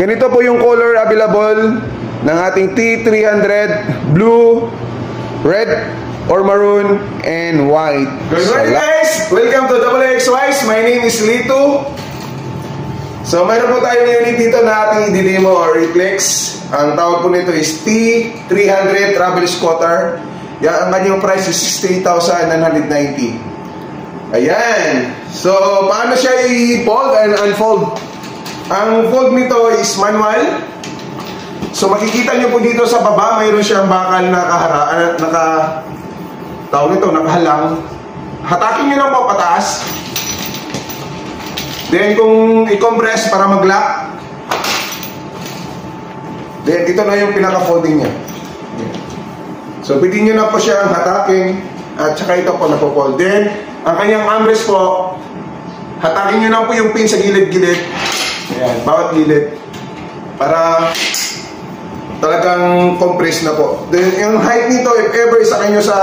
Ganito po yung color available ng ating T300, blue, red, or maroon, and white. Good morning guys! Welcome to XXY. My name is Lito. So mayroon po tayo ngayon dito na ating i-demo or reflex. Ang tawag po nito is T300 Travel Scooter. Yan, ang kanyang price is 68,990. Ayan. So paano siya i-fold and unfold? Ang fold nito is manual. So makikita nyo po dito sa baba, mayroon siyang bakal na nakahalang. Hatakin nyo lang po pataas. Then kung i-compress para mag-lock, then ito na yung pinaka-folding niya. So pwede nyo na po siyang hatakin. At saka ito po napo-fold. Then ang kanyang armrest po, hatakin nyo lang po yung pin sa gilid-gilid. Ayan, bawat gilid. Para talagang compress na po. Then yung height nito, if ever isakay nyo sa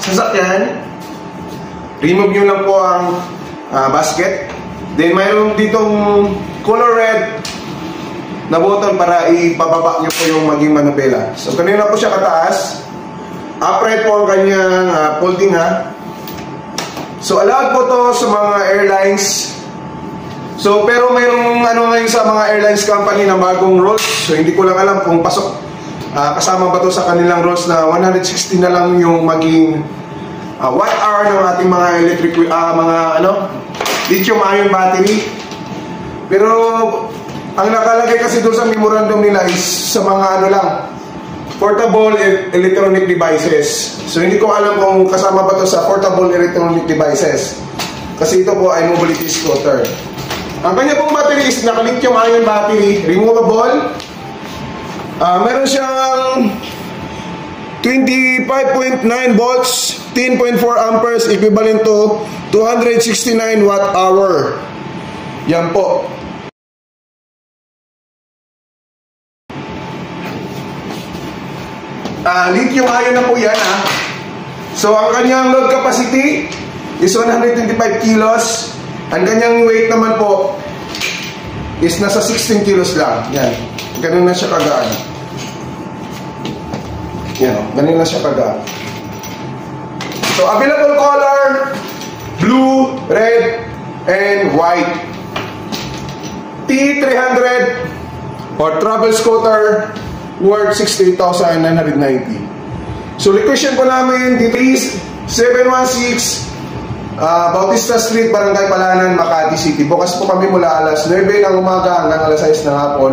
sasakyan, remove nyo lang po ang basket. Then mayroon ditong color red na button para ipababa nyo po yung maging manubela. So kanina po siya kataas. Upright po ang kanyang folding ha. So allowed po to sa mga airlines. So pero mayroong ngayon sa mga airlines company na bagong rules. So hindi ko lang alam kung pasok kasama ba to sa kanilang rules na 160 na lang yung maging watt hour ng ating mga electric lithium ion battery. Pero ang nakalagay kasi doon sa memorandum nila is sa mga portable electronic devices. So hindi ko alam kung kasama ba to sa portable electronic devices. Kasi ito po ay mobility scooter. Ang kanya pong battery is naka-lithium ion battery, removable. Meron siyang 25.9 volts, 10.4 amperes, equivalent to 269 watt hour. Yan po. Lithium ion na po yan ha. So ang kanyang load capacity is 125 kilos. Ang kanyang weight naman po is nasa 16 kilos lang. Yan. Ganun na siya kagaan. Yan. Ganun na siya kagaan. So, available color, blue, red, and white. T300 or travel scooter worth 68,990. So, location po namin, please, 716 Bautista Street, Barangay Palanan, Makati City. Bukas po kami mula alas 9 ng umaga hanggang alas 6 ng hapon.